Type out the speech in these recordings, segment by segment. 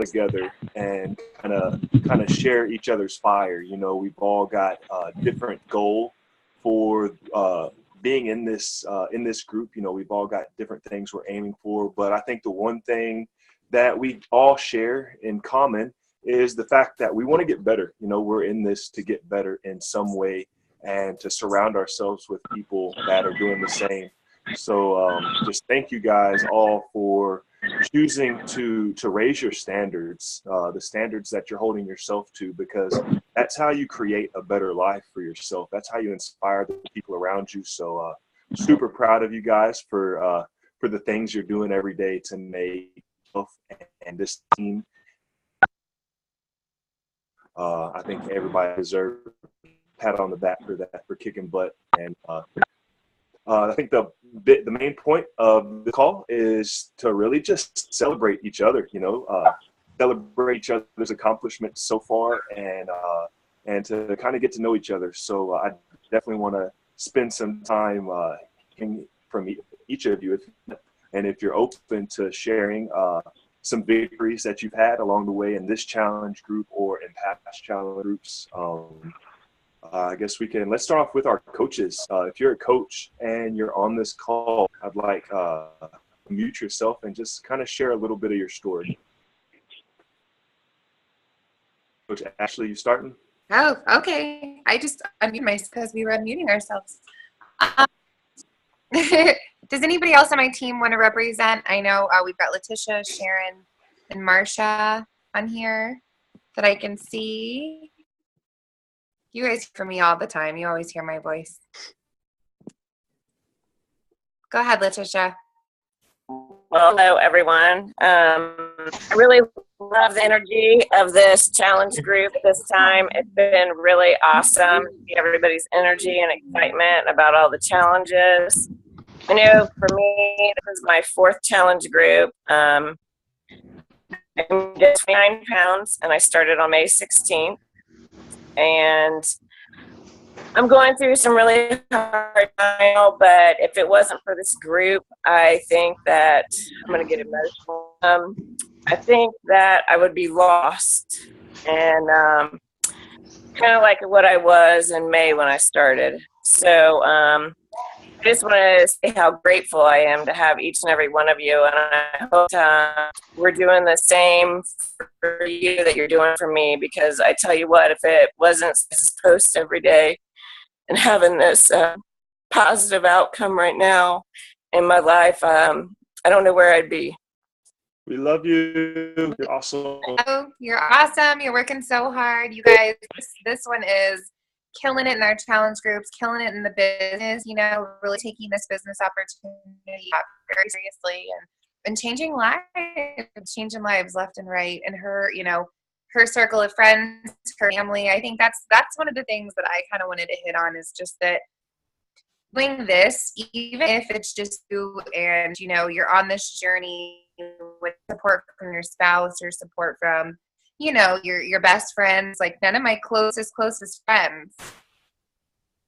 together and kind of share each other's fire. You know, we've all got a different goal for being in this group. You know, we've all got different things we're aiming for, but I think the one thing that we all share in common is the fact that we want to get better. You know, we're in this to get better in some way and to surround ourselves with people that are doing the same. So just thank you guys all for choosing to raise your standards, the standards that you're holding yourself to, because that's how you create a better life for yourself. That's how you inspire the people around you. So super proud of you guys for the things you're doing every day to make yourself and this team. I think everybody deserves a pat on the back for that, for kicking butt. And I think the main point of the call is to really just celebrate each other, you know, celebrate each other's accomplishments so far, and to kind of get to know each other. So I definitely want to spend some time hearing from each of you, and if you're open to sharing some victories that you've had along the way in this challenge group or in past challenge groups. I guess let's start off with our coaches. If you're a coach and you're on this call, I'd like mute yourself and just kind of share a little bit of your story. Coach Ashley, you starting? Oh, okay. I just unmuted myself because we were unmuting ourselves. Does anybody else on my team want to represent? I know we've got Letitia, Sharon, and Marsha on here that I can see. You guys hear me all the time. You always hear my voice. Go ahead, Letitia. Well, hello, everyone. I really love the energy of this challenge group this time. It's been really awesome to see everybody's energy and excitement about all the challenges. I know for me, this is my fourth challenge group. I'm 29 pounds, and I started on May 16th. And I'm going through some really hard time, but if it wasn't for this group, I think that I'm going to get emotional. I think that I would be lost, and kind of like what I was in May when I started. So I just want to say how grateful I am to have each and every one of you, and I hope we're doing the same for you that you're doing for me, because I tell you what, if it wasn't this post every day and having this positive outcome right now in my life, I don't know where I'd be. We love you. You're awesome. Oh, you're awesome. You're working so hard. You guys, this one is killing it in our challenge groups, killing it in the business, you know, really taking this business opportunity very seriously and changing lives left and right. And her, you know, her circle of friends, her family, I think that's one of the things that I kind of wanted to hit on, is just that doing this, even if it's just you and, you know, you're on this journey with support from your spouse or support from, you know, your best friends. Like, none of my closest friends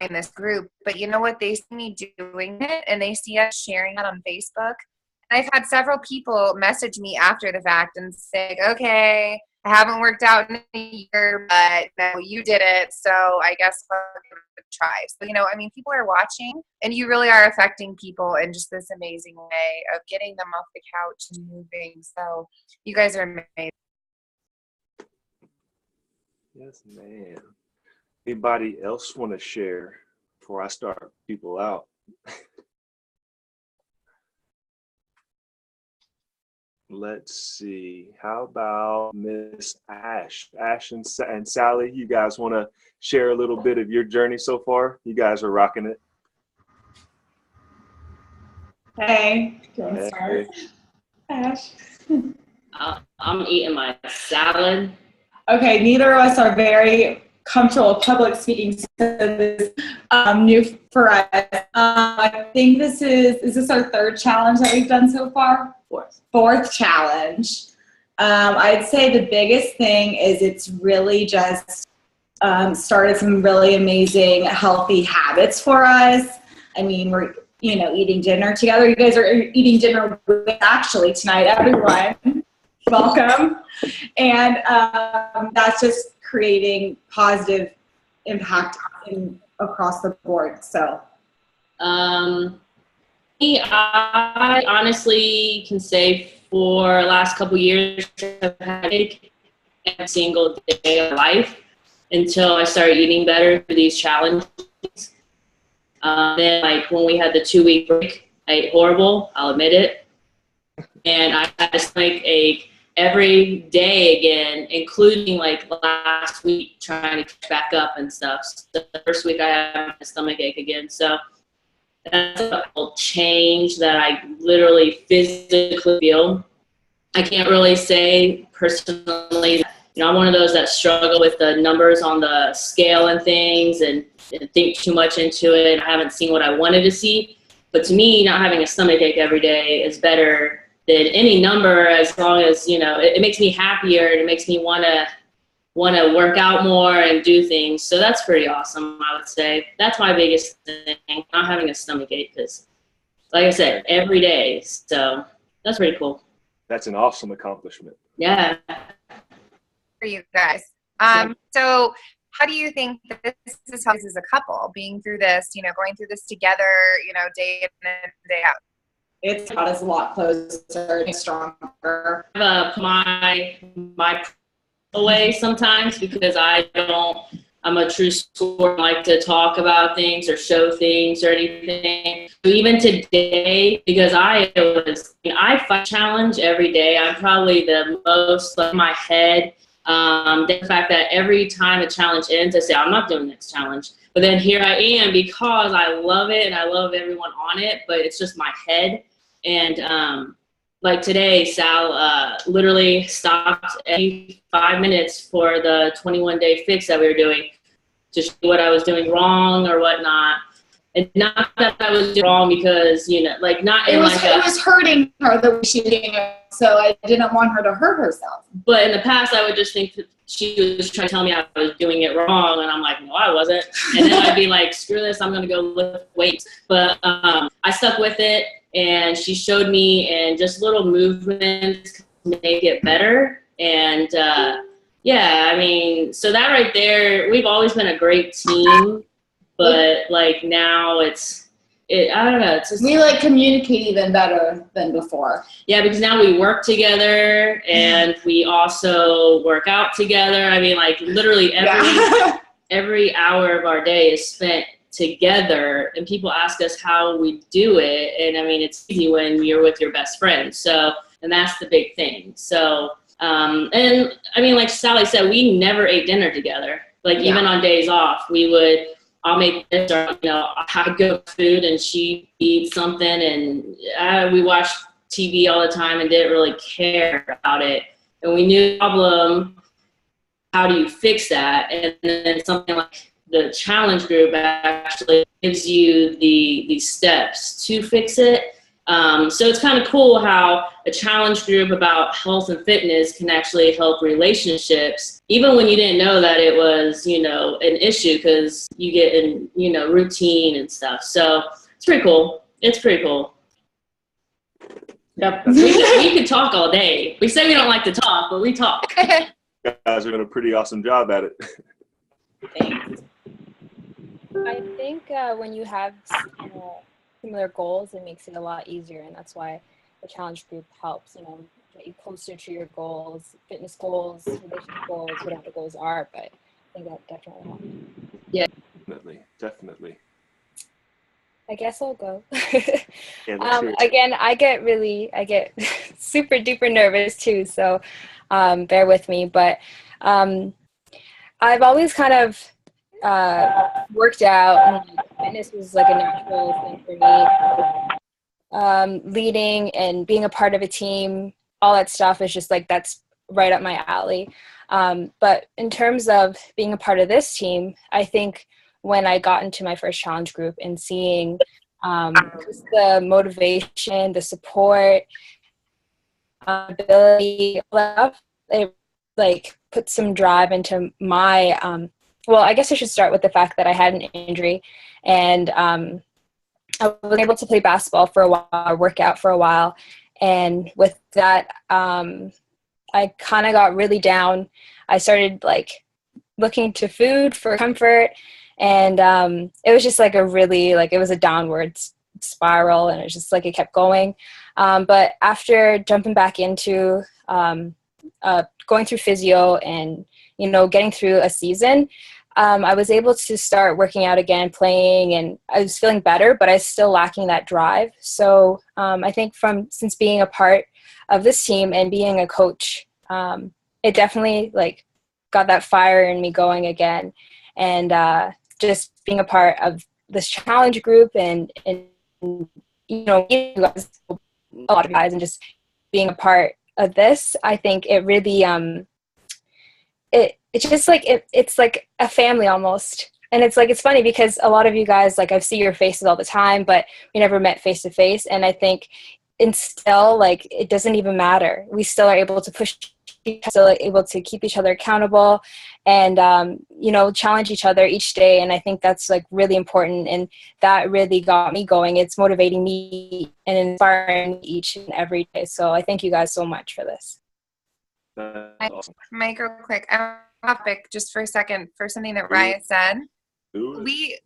in this group, but you know what, they see me doing it and they see us sharing it on Facebook. And I've had several people message me after the fact and say, okay, I haven't worked out in a year, but no, you did it, so I guess I'll give it a try. So, you know, I mean, people are watching, and you really are affecting people in just this amazing way of getting them off the couch and moving. So you guys are amazing. Yes, ma'am. Anybody else want to share before I start people out? Let's see. How about Miss Ash? Ash and Sally, you guys want to share a little bit of your journey so far? You guys are rocking it. Hey, do you want to start? Ash? I'm eating my salad. Okay, neither of us are very comfortable with public speaking, so this is new for us. I think is this our third challenge that we've done so far? Fourth challenge. I'd say the biggest thing is it's really just started some really amazing healthy habits for us. I mean, we're, you know, eating dinner together. You guys are eating dinner with actually tonight, everyone. welcome. And that's just creating positive impact across the board. So, I honestly can say for the last couple years, I've had every single day of life until I started eating better through these challenges. Then, like when we had the 2-week break, I ate horrible. I'll admit it, and I had a stomach ache every day again, including like last week, trying to catch back up and stuff. So the first week I had a stomach ache again. So that's a whole change that I literally physically feel. I can't really say personally, I'm one of those that struggle with the numbers on the scale and things and think too much into it. I haven't seen what I wanted to see. But to me, not having a stomach ache every day is better than any number, as long as, it makes me happier and it makes me want to work out more and do things. So that's pretty awesome, I would say. That's my biggest thing, not having a stomach ache, because like I said, every day. So that's pretty cool. That's an awesome accomplishment. Yeah. For you guys. So how do you think that this is how, as a couple, being through this, going through this together, day in and day out? It's brought us a lot closer and stronger. My away sometimes because I'm a true sport, like to talk about things or show things or anything. Even today, because I fight challenge every day. I'm probably the most in my head. The fact that every time a challenge ends, I say, I'm not doing the next challenge. But then here I am because I love it and I love everyone on it, but it's just my head. And like today, Sal literally stopped every 5 minutes for the 21-day fix that we were doing to show what I was doing wrong or whatnot. And not that I was doing wrong because, not in it was hurting her the way she was doing it, so I didn't want her to hurt herself. But in the past, I would just think that she was trying to tell me I was doing it wrong, and I'm like, no, I wasn't. And then I'd be like, screw this, I'm going to go lift weights. But I stuck with it. And she showed me and just little movements to make it better. And so that right there, we've always been a great team, but like now I don't know. It's just, we communicate even better than before. Yeah, because now we work together and we also work out together. I mean, literally every hour of our day is spent together, and people ask us how we do it, and I mean, it's easy when you're with your best friend. So, and that's the big thing. So, and I mean, like Sally said, we never ate dinner together. Even on days off, I'll make this, or I go food and she eat something, and we watched TV all the time and didn't really care about it. And we knew the problem. How do you fix that? And then something like the challenge group actually gives you the steps to fix it. So it's kind of cool how a challenge group about health and fitness can actually help relationships, even when you didn't know that it was, an issue, because you get in, routine and stuff. So it's pretty cool. It's pretty cool. Yep. We could talk all day. We say we don't like to talk, but we talk. You guys are doing a pretty awesome job at it. Thanks. I think when you have similar goals, it makes it a lot easier, and that's why the challenge group helps, get you closer to your goals, fitness goals, relationship goals, whatever the goals are. But I think that definitely helps. Yeah, Definitely. I guess I'll go. Yeah, again, I get super duper nervous too, so bear with me. But I've always kind of worked out, and fitness was a natural thing for me. Leading and being a part of a team, all that stuff is just that's right up my alley. But in terms of being a part of this team, I think when I got into my first challenge group and seeing just the motivation, the support, ability, it put some drive into my well, I guess I should start with the fact that I had an injury, and I was able to play basketball for a while, work out for a while, and with that I kind of got really down. I started like looking to food for comfort, and it was just like a really, like, it was a downward spiral, and it was just like it kept going. But after jumping back into going through physio and, you know, getting through a season, I was able to start working out again, playing, and I was feeling better, but I was still lacking that drive. So I think since being a part of this team and being a coach, it definitely like got that fire in me going again. And just being a part of this challenge group and you know, you guys, a lot of guys, and just being a part of this, I think it really it's just like it's like a family almost. And it's like, it's funny because a lot of you guys, like, I see your faces all the time, but we never met face to face. And I think still, like, it doesn't even matter. We still are able to push, still able to keep each other accountable, and you know, challenge each other each day. And I think that's like really important, and that really got me going. It's motivating me and inspiring me each and every day. So I thank you guys so much for this. That's awesome. Mike, real quick, I'm topic just for a second for something that Ryan said. We,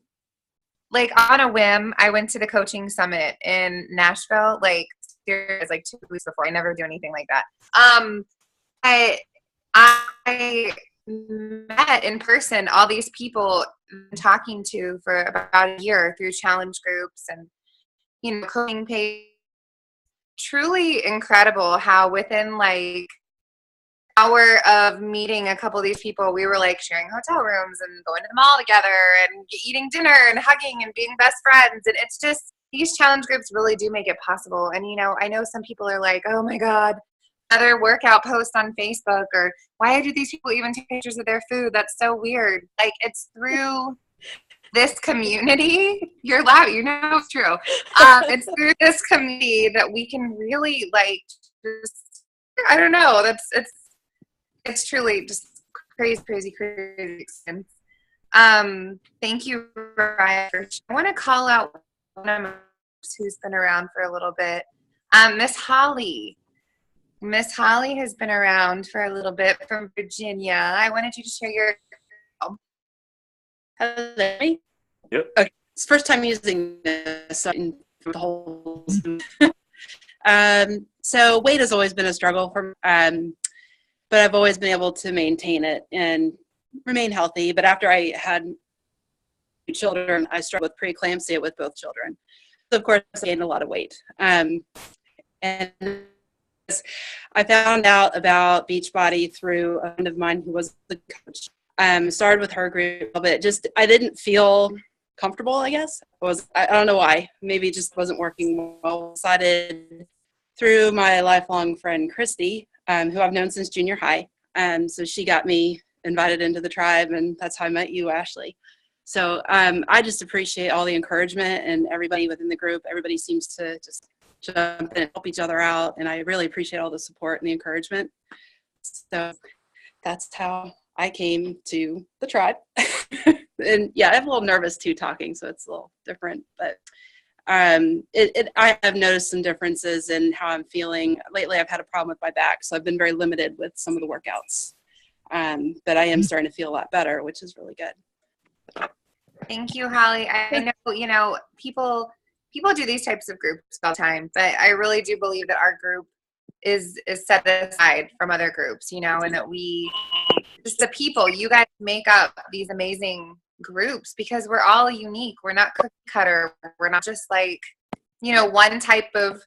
like, on a whim, I went to the coaching summit in Nashville, like 2 weeks before. I never do anything like that. I met in person all these people I'm talking to for about a year through challenge groups and, you know, coaching page. Truly incredible how within like hour of meeting a couple of these people, we were like sharing hotel rooms and going to the mall together and eating dinner and hugging and being best friends. And it's just, these challenge groups really do make it possible. And, you know, I know some people are like, oh my God, another workout post on Facebook, or why do these people even take pictures of their food? That's so weird. Like, it's through this community, you're loud, you know it's true. It's through this community that we can really, like, just, I don't know, it's truly just crazy experience. Thank you, Ryan. I want to call out one of my who's been around for a little bit. Miss Holly. Miss Holly has been around for a little bit from Virginia. I wanted you to share your. Hello. Yep. Okay. It's the first time using this the whole. So weight has always been a struggle for but I've always been able to maintain it and remain healthy. But after I had children, I struggled with preeclampsia with both children. So of course I gained a lot of weight. And I found out about Beachbody through a friend of mine who was the coach. Started with her group, but just I didn't feel comfortable, I guess. I don't know why. Maybe it just wasn't working well. Decided through my lifelong friend Christy, who I've known since junior high. So she got me invited into the tribe, and that's how I met you, Ashley. So I just appreciate all the encouragement and everybody within the group. Everybody seems to just jump in and help each other out, and I really appreciate all the support and the encouragement. So that's how I came to the tribe. And yeah, I'm a little nervous too talking, so it's a little different, but I have noticed some differences in how I'm feeling. Lately, I've had a problem with my back, so I've been very limited with some of the workouts. But I am starting to feel a lot better, which is really good. Thank you, Holly. I know, you know, people do these types of groups all the time, but I really do believe that our group is set aside from other groups, you know, and that just the people, you guys make up these amazing groups because we're all unique. We're not cookie cutter. We're not just like, you know, one type of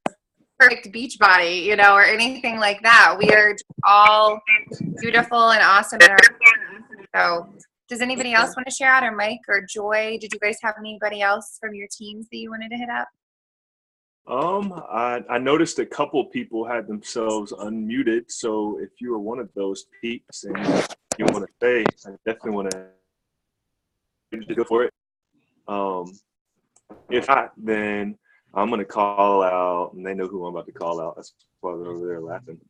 perfect beach body, you know, or anything like that. We are all beautiful and awesome. So does anybody else want to share out, or Mike or Joy? Did you guys have anybody else from your teams that you wanted to hit up? I noticed a couple people had themselves unmuted. So if you were one of those peeps and you want to say, I definitely want to go for it. If not, then I'm going to call out, and they know who I'm about to call out. That's why they're over there laughing.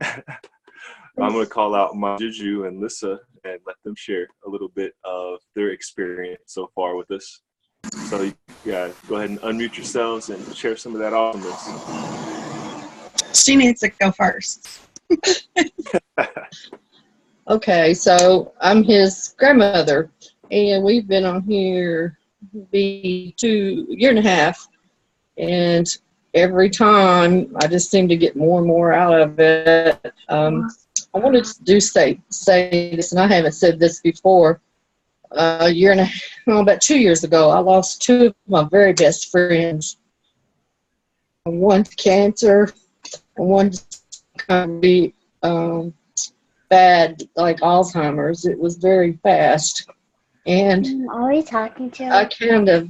I'm going to call out my Juju and Lissa and let them share a little bit of their experience so far with us. So you guys go ahead and unmute yourselves and share some of that awesomeness. She needs to go first. Okay, so I'm his grandmother, and we've been on here be 2.5 years, and every time I just seem to get more and more out of it. I wanted to say this, and I haven't said this before. About 2 years ago, I lost two of my very best friends. One to cancer, and one kind of be bad, like Alzheimer's. It was very fast, and are we talking to? I kind of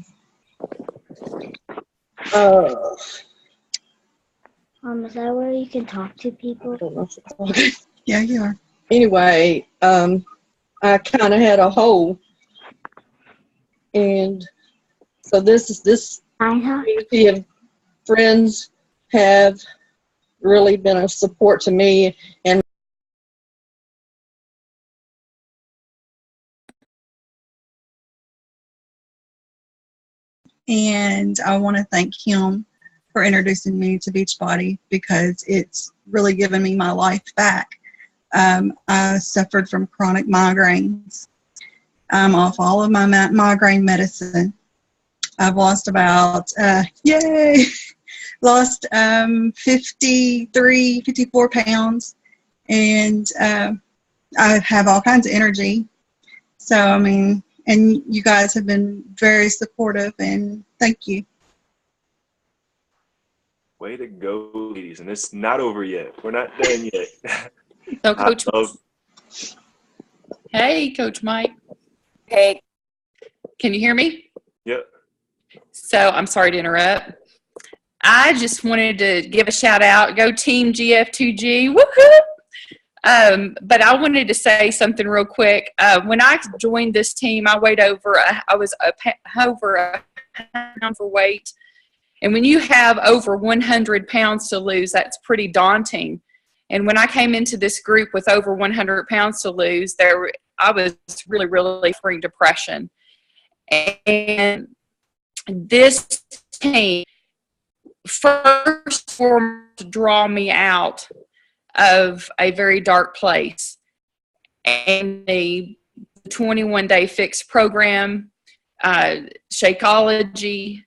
is that where you can talk to people? I don't know if it's okay. Yeah, you are. Anyway, I kind of had a hole, and so this community of friends have really been a support to me. And I want to thank him for introducing me to Beachbody, because it's really given me my life back. I suffered from chronic migraines. I'm off all of my migraine medicine. I've lost about, lost 54 pounds. And I have all kinds of energy. So, I mean, and you guys have been very supportive, and thank you. Way to go, ladies. And it's not over yet. We're not done yet. So, Hey, Coach Mike. Hey. Can you hear me? Yep. So I'm sorry to interrupt. I just wanted to give a shout out. Go Team GF2G. Woohoo! But I wanted to say something real quick. When I joined this team, I was over a pound overweight. And when you have over 100 pounds to lose, that's pretty daunting. And when I came into this group with over 100 pounds to lose, I was really, really suffering depression. And this team first formed to draw me out of a very dark place. And the 21-day fix program, Shakeology,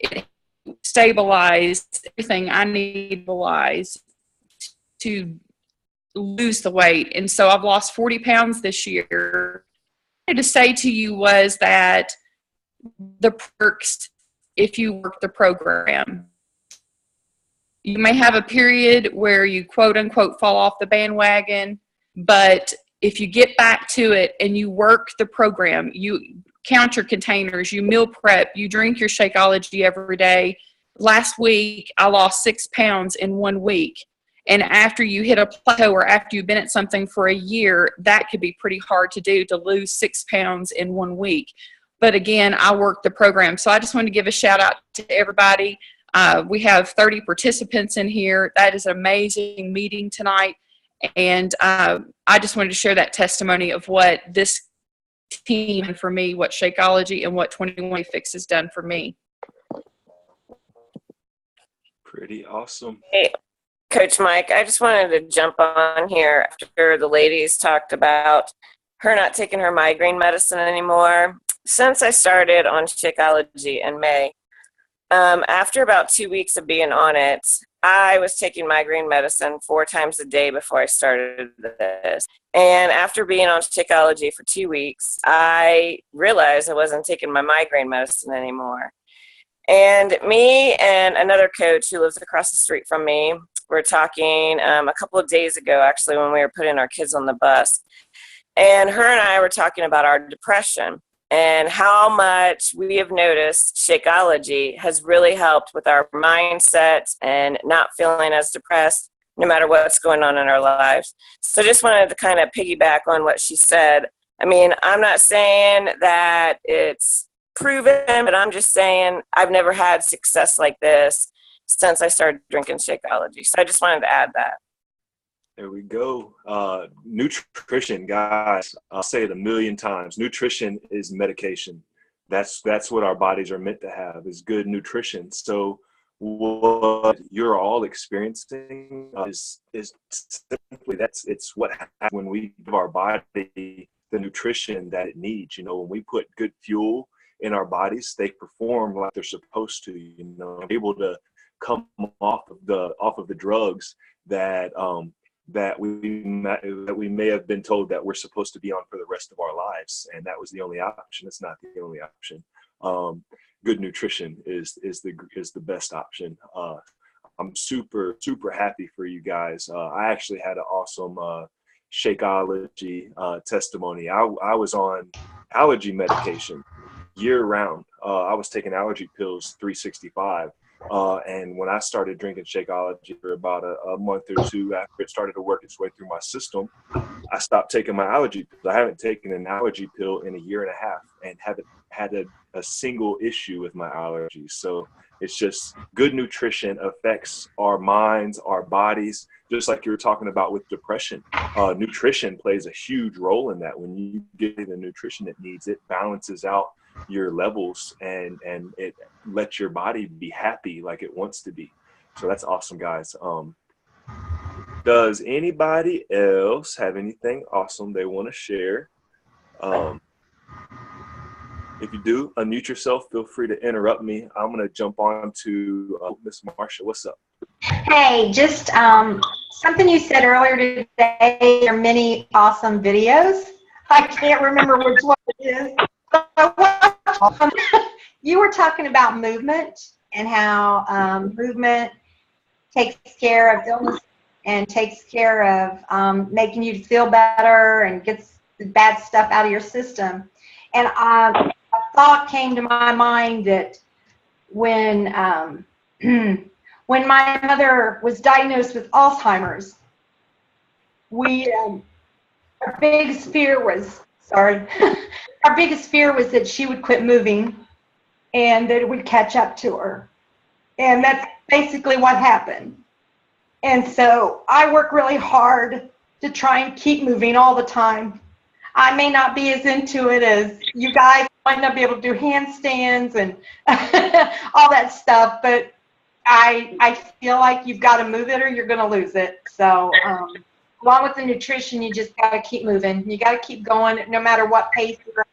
it stabilized everything I need to stabilize to lose the weight. And so I've lost 40 pounds this year. What I wanted to say to you was that the perks, if you work the program, you may have a period where you quote unquote fall off the bandwagon, but if you get back to it and you work the program, you count your containers, you meal prep, you drink your Shakeology every day. Last week, I lost 6 pounds in 1 week. And after you hit a plateau, or after you've been at something for a year, that could be pretty hard to do, to lose 6 pounds in 1 week. But again, I worked the program. So I just wanted to give a shout out to everybody. We have 30 participants in here. That is an amazing meeting tonight. And I just wanted to share that testimony of what this team and for me, what Shakeology and what 21 Fix has done for me. Pretty awesome. Hey, Coach Mike, I just wanted to jump on here after the ladies talked about her not taking her migraine medicine anymore. Since I started on Shakeology in May, after about 2 weeks of being on it, I was taking migraine medicine 4 times a day before I started this. And after being on Shakeology for 2 weeks, I realized I wasn't taking my migraine medicine anymore. And me and another coach who lives across the street from me were talking a couple of days ago, actually, when we were putting our kids on the bus. And her and I were talking about our depression and how much we have noticed Shakeology has really helped with our mindset and not feeling as depressed no matter what's going on in our lives. So just wanted to kind of piggyback on what she said. I mean, I'm not saying that it's proven, but I'm just saying I've never had success like this since I started drinking Shakeology. So I just wanted to add that. There we go. Nutrition, guys. I'll say it a million times. Nutrition is medication. That's what our bodies are meant to have, is good nutrition. So what you're all experiencing is simply it's what happens when we give our body the nutrition that it needs. You know, when we put good fuel in our bodies, they perform like they're supposed to. You know, able to come off of the drugs that we may have been told that we're supposed to be on for the rest of our lives, and that was the only option. It's not the only option. Good nutrition is the best option. I'm super happy for you guys. I actually had an awesome Shakeology testimony. I was on allergy medication year round. I was taking allergy pills 365. And when I started drinking Shakeology for about a month or two after it started to work its way through my system, I stopped taking my allergy pills. I haven't taken an allergy pill in a year and a half and haven't had a single issue with my allergies. So it's just good nutrition affects our minds, our bodies, just like you were talking about with depression. Nutrition plays a huge role in that. When you get the nutrition it needs, it balances out your levels and it lets your body be happy like it wants to be. So that's awesome, guys. Does anybody else have anything awesome they want to share? If you do, unmute yourself. Feel free to interrupt me. I'm going to jump on to Miss Marsha. What's up? Hey, just something you said earlier today. There are many awesome videos. I can't remember which one it is. You were talking about movement and how movement takes care of illness and takes care of making you feel better and gets the bad stuff out of your system. And a thought came to my mind that when when my mother was diagnosed with Alzheimer's, our biggest fear was that she would quit moving and that it would catch up to her. And that's basically what happened. And so I work really hard to try and keep moving all the time. I may not be as into it as you guys. I might not be able to do handstands and all that stuff, but I feel like you've got to move it or you're going to lose it. So along with the nutrition, you just got to keep moving. You got to keep going no matter what pace you're at.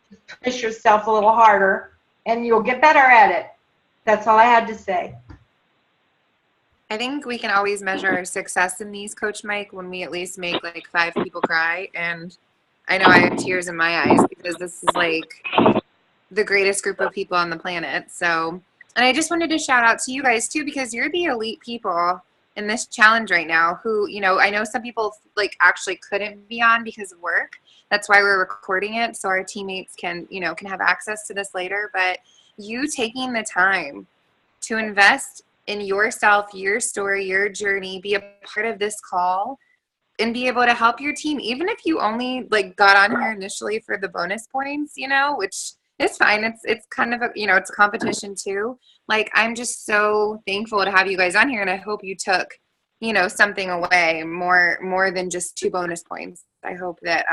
Just push yourself a little harder and you'll get better at it. That's all I had to say. I think we can always measure our success in these, Coach Mike, when we at least make like 5 people cry. And I know I have tears in my eyes because this is like the greatest group of people on the planet. So, and I just wanted to shout out to you guys too, because you're the elite people in this challenge right now who, you know, I know some people like actually couldn't be on because of work. That's why we're recording it. So our teammates can, you know, can have access to this later. But you taking the time to invest in yourself, your story, your journey, be a part of this call and be able to help your team, even if you only like got on here initially for the bonus points, you know, which is fine. It's kind of a, you know, it's a competition too. Like, I'm just so thankful to have you guys on here, and I hope you took, you know, something away more than just 2 bonus points. I hope that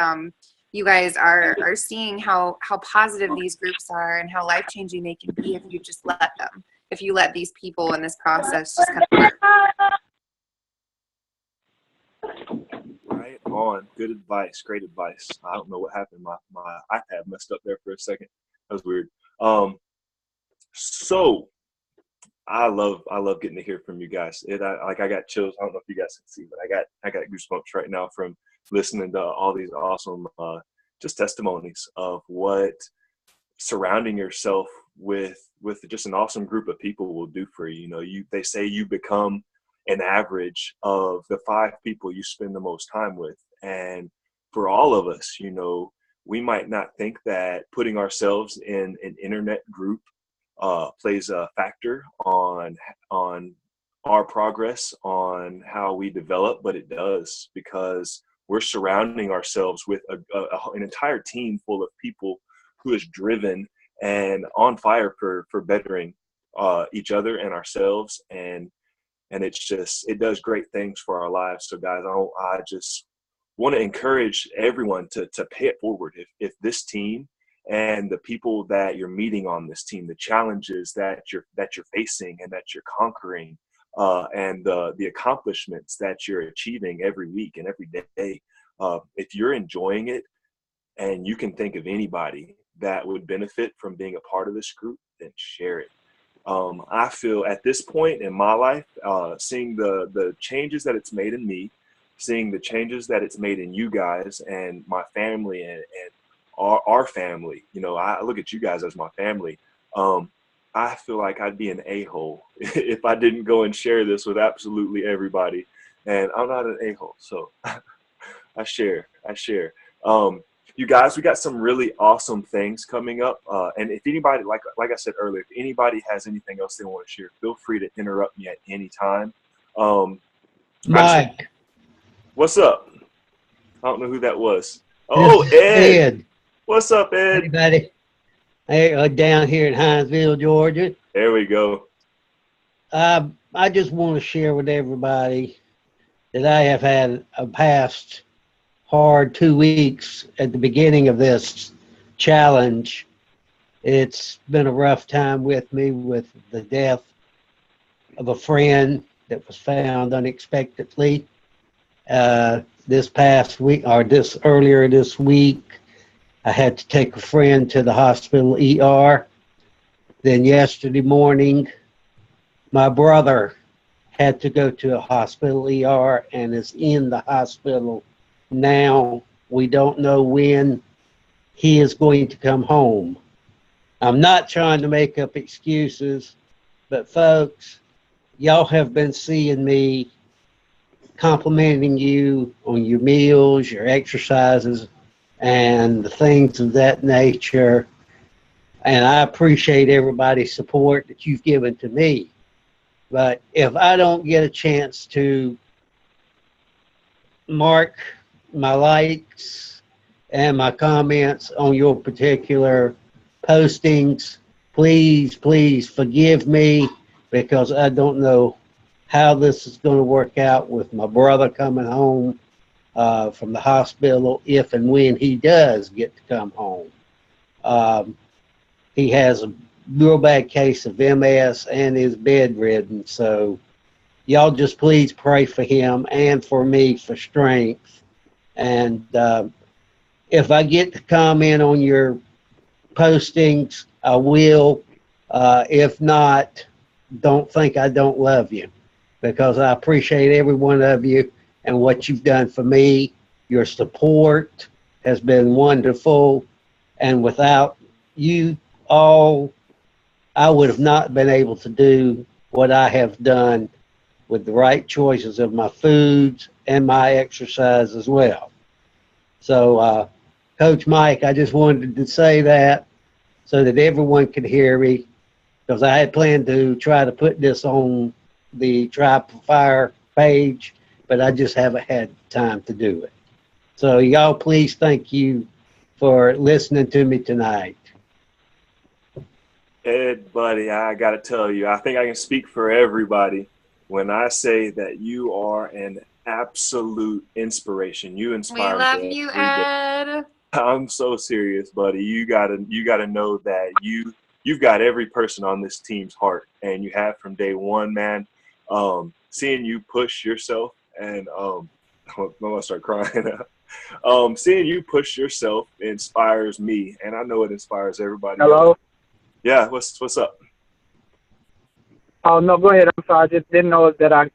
you guys are seeing how positive these groups are and how life-changing they can be if you just let them. If you let these people in this process just kind of work. Right on. Good advice. Great advice. I don't know what happened. My iPad messed up there for a second. That was weird. So I love getting to hear from you guys. I got chills. I don't know if you guys can see, but I got goosebumps right now from listening to all these awesome just testimonies of what surrounding yourself with just an awesome group of people will do for you. You know, they say you become an average of the 5 people you spend the most time with. And for all of us, you know, we might not think that putting ourselves in an internet group plays a factor on our progress, on how we develop, but it does, because we're surrounding ourselves with an entire team full of people who is driven and on fire for bettering each other and ourselves, and it does great things for our lives. So guys, I just want to encourage everyone to pay it forward. If this team and the people that you're meeting on this team, the challenges that you're facing and that you're conquering, and the accomplishments that you're achieving every week and every day. If you're enjoying it and you can think of anybody that would benefit from being a part of this group, then share it. I feel at this point in my life, seeing the changes that it's made in me, seeing the changes that it's made in you guys and my family and our family, you know, I look at you guys as my family. I feel like I'd be an a-hole if I didn't go and share this with absolutely everybody. And I'm not an a-hole, so I share. You guys, we got some really awesome things coming up. And if anybody, like I said earlier, if anybody has anything else they want to share, feel free to interrupt me at any time. Mike. What's up? I don't know who that was. Oh, Ed. What's up, Ed? Hey, buddy. Hey, down here in Hinesville, Georgia. There we go. I just want to share with everybody that I have had a past hard 2 weeks at the beginning of this challenge. It's been a rough time with me with the death of a friend that was found unexpectedly. This past week, or earlier this week, I had to take a friend to the hospital ER. Then yesterday morning, my brother had to go to a hospital ER and is in the hospital now. We don't know when he is going to come home. I'm not trying to make up excuses, but folks, y'all have been seeing me complimenting you on your meals, your exercises, and the things of that nature. And I appreciate everybody's support that you've given to me. But if I don't get a chance to mark my likes and my comments on your particular postings, please forgive me, because I don't know how this is going to work out with my brother coming home from the hospital, if and when he does get to come home. He has a real bad case of MS and is bedridden, so y'all just please pray for him and for me for strength. And if I get to comment on your postings, I will. If not, don't think I don't love you, because I appreciate every one of you and what you've done for me. Your support has been wonderful, and without you all, I would have not been able to do what I have done with the right choices of my foods and my exercise as well. So, Coach Mike, I just wanted to say that so that everyone could hear me, because I had planned to try to put this on the Tribe for Fire page, but I just haven't had time to do it. So y'all, please, thank you for listening to me tonight. Ed, buddy, I got to tell you, I think I can speak for everybody when I say that you are an absolute inspiration. You inspire me. We love you, Ed. I'm so serious, buddy. You gotta know that you've got every person on this team's heart, and you have from day one, man. Seeing you push yourself, and I'm gonna start crying. Seeing you push yourself inspires me, and I know it inspires everybody. Hello? Else. Yeah, what's up? Oh no, go ahead. I'm sorry. I just didn't know that I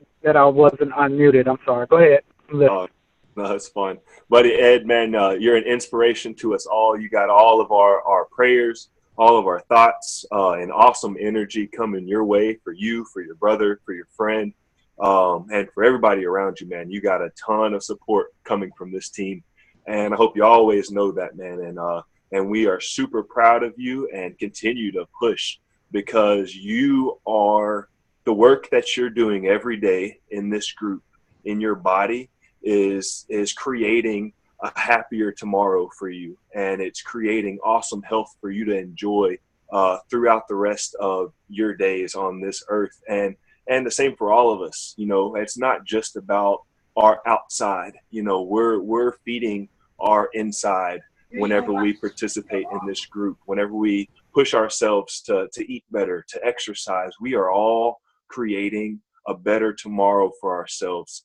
wasn't unmuted. I'm sorry. Go ahead. No, it's fun. Buddy Ed, man, you're an inspiration to us all. You got all of our prayers, all of our thoughts, and awesome energy coming your way for you, for your brother, for your friend, and for everybody around you, man. You got a ton of support coming from this team, and I hope you always know that, man. And we are super proud of you, and continue to push, because you are the work that you're doing every day in this group, in your body, is creating a happier tomorrow for you, and it's creating awesome health for you to enjoy throughout the rest of your days on this earth. And the same for all of us. You know, it's not just about our outside. You know, we're feeding our inside whenever we participate in this group, whenever we push ourselves to eat better, to exercise. We are all creating a better tomorrow for ourselves.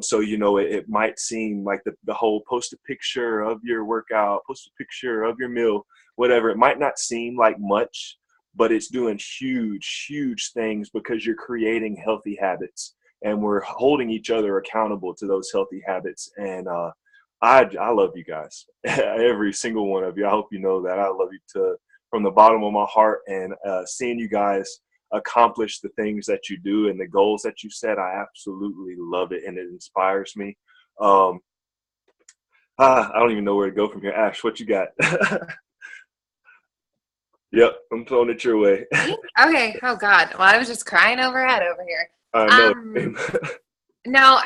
So, you know, it might seem like the whole post a picture of your workout, post a picture of your meal, whatever. It might not seem like much, but it's doing huge, huge things because you're creating healthy habits and we're holding each other accountable to those healthy habits. And I love you guys, every single one of you. I hope you know that. I love you from the bottom of my heart, and seeing you guys accomplish the things that you do and the goals that you set, I absolutely love it, and it inspires me. I don't even know where to go from here. Ash, what you got? Yep, I'm throwing it your way. Okay. Oh God. Well, I was just crying over head over here. I know. No,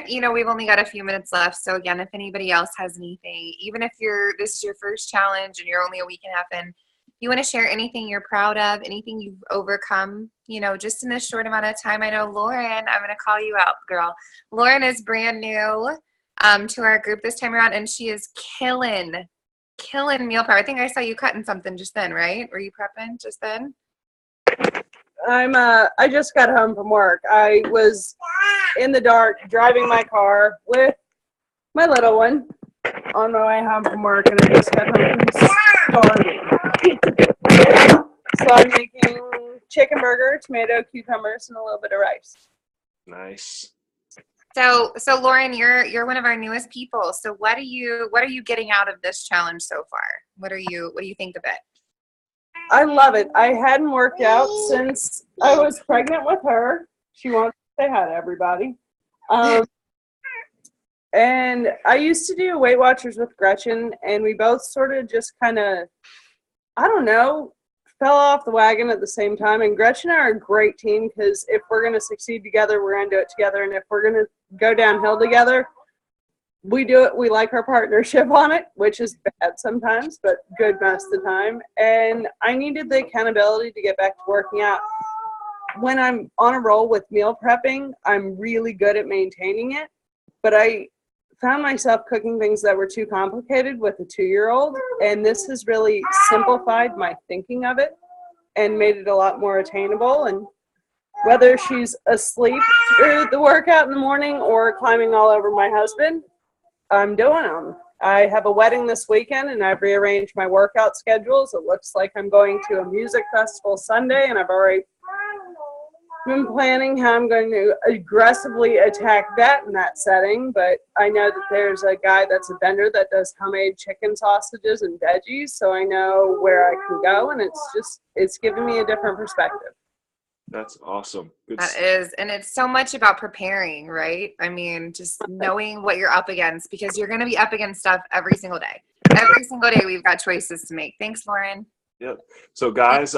you know, we've only got a few minutes left. So again, if anybody else has anything, even if this is your first challenge and you're only a week and a half in, you want to share anything you're proud of, anything you've overcome, you know, just in this short amount of time. I know Lauren, I'm going to call you out, girl. Lauren is brand new to our group this time around, and she is killing meal prep. I think I saw you cutting something just then, right? Were you prepping just then? I just got home from work. I was in the dark driving my car with my little one on my way home from work, and I just got home from starving. So I'm making chicken burger, tomato, cucumbers, and a little bit of rice. Nice. So Lauren, you're one of our newest people. So what are you getting out of this challenge so far? What do you think of it? I love it. I hadn't worked out since I was pregnant with her. She wants to say hi to everybody. And I used to do Weight Watchers with Gretchen, and we both sort of just kind of, I don't know, fell off the wagon at the same time. And Gretchen and I are a great team because if we're going to succeed together, we're going to do it together. And if we're going to go downhill together, we do it. We like our partnership on it, which is bad sometimes, but good most of the time. And I needed the accountability to get back to working out. When I'm on a roll with meal prepping, I'm really good at maintaining it, but I found myself cooking things that were too complicated with a 2-year-old, and this has really simplified my thinking of it and made it a lot more attainable. And whether she's asleep through the workout in the morning or climbing all over my husband, I'm doing them. I have a wedding this weekend, and I've rearranged my workout schedules. It looks like I'm going to a music festival Sunday, and I've already been planning how I'm going to aggressively attack that in that setting. But I know that there's a guy that's a vendor that does homemade chicken sausages and veggies, so I know where I can go, and it's giving me a different perspective. That's awesome. That is, and it's so much about preparing, right? I mean, just knowing what you're up against, because you're going to be up against stuff every single day. Every single day we've got choices to make. Thanks, Lauren. Yep. So guys,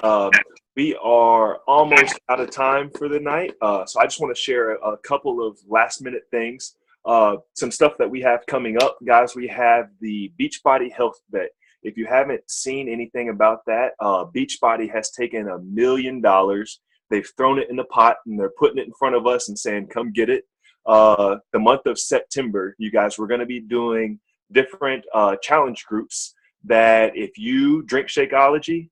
we are almost out of time for the night. So I just want to share a couple of last minute things. Some stuff that we have coming up, guys. We have the Beachbody Health Bet. If you haven't seen anything about that, Beachbody has taken $1 million. They've thrown it in the pot, and they're putting it in front of us and saying, come get it. The month of September, you guys, we're going to be doing different challenge groups that if you drink Shakeology,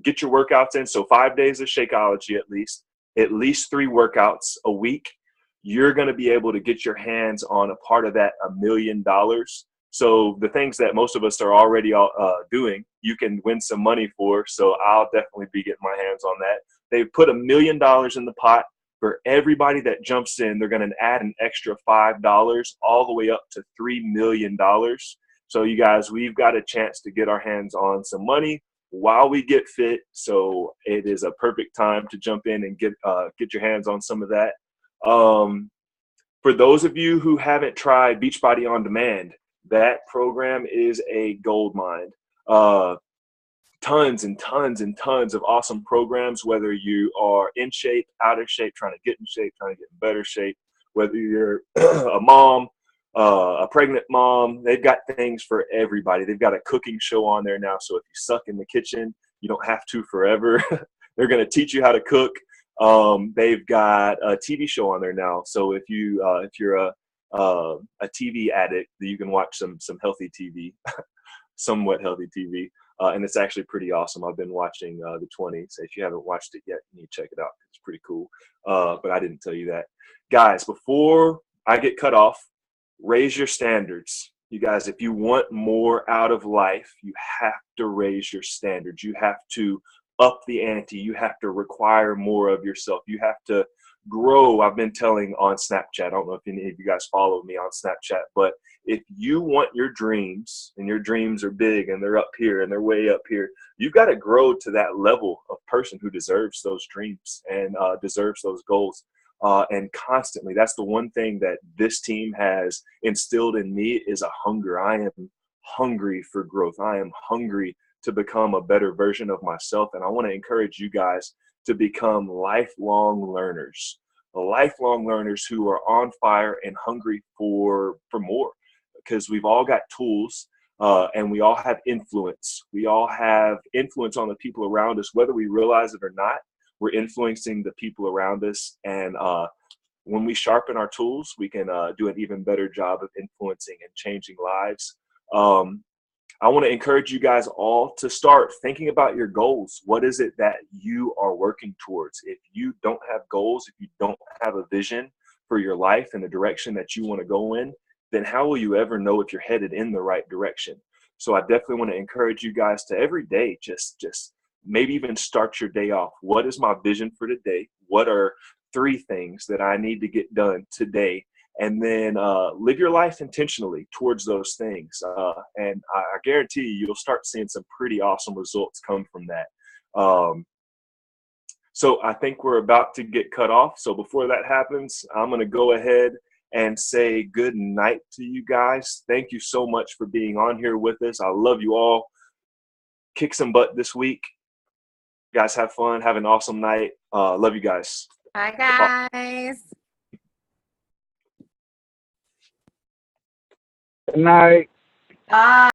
get your workouts in. So 5 days of Shakeology at least 3 workouts a week, you're going to be able to get your hands on a part of that $1 million. So the things that most of us are already doing, you can win some money for. So I'll definitely be getting my hands on that. They've put $1 million in the pot. For everybody that jumps in, they're going to add an extra $5 all the way up to $3 million. So you guys, we've got a chance to get our hands on some money while we get fit. So it is a perfect time to jump in and get your hands on some of that. For those of you who haven't tried Beachbody On Demand, that program is a gold mine. Tons and tons and tons of awesome programs, whether you are in shape, out of shape, trying to get in shape, trying to get in better shape, whether you're a mom, a pregnant mom, they've got things for everybody. They've got a cooking show on there now. So if you suck in the kitchen, you don't have to forever. They're going to teach you how to cook. They've got a TV show on there now. So if you're a TV addict, that you can watch some healthy TV, somewhat healthy TV. And it's actually pretty awesome. I've been watching The 20. So if you haven't watched it yet, you need to check it out. It's pretty cool. But I didn't tell you that. Guys, before I get cut off, raise your standards. You guys, if you want more out of life, you have to raise your standards. You have to up the ante. You have to require more of yourself. You have to grow. I've been telling on Snapchat, I don't know if any of you guys follow me on Snapchat, but if you want your dreams, and your dreams are big and they're up here and they're way up here, you've got to grow to that level of person who deserves those dreams and deserves those goals. And constantly, that's the one thing that this team has instilled in me is a hunger. I am hungry for growth. I am hungry to become a better version of myself. And I want to encourage you guys to become lifelong learners who are on fire and hungry for more, because we've all got tools and we all have influence. We all have influence on the people around us, whether we realize it or not. We're influencing the people around us. And when we sharpen our tools, we can do an even better job of influencing and changing lives. I want to encourage you guys all to start thinking about your goals. What is it that you are working towards? If you don't have goals, if you don't have a vision for your life and the direction that you want to go in, then how will you ever know if you're headed in the right direction? So I definitely want to encourage you guys to every day, just maybe even start your day off. What is my vision for today? What are 3 things that I need to get done today? And then live your life intentionally towards those things. And I guarantee you'll start seeing some pretty awesome results come from that. So I think we're about to get cut off. So before that happens, I'm going to go ahead and say good night to you guys. Thank you so much for being on here with us. I love you all. Kick some butt this week. You guys have fun. Have an awesome night. Love you guys. Bye, guys. Good night. Bye.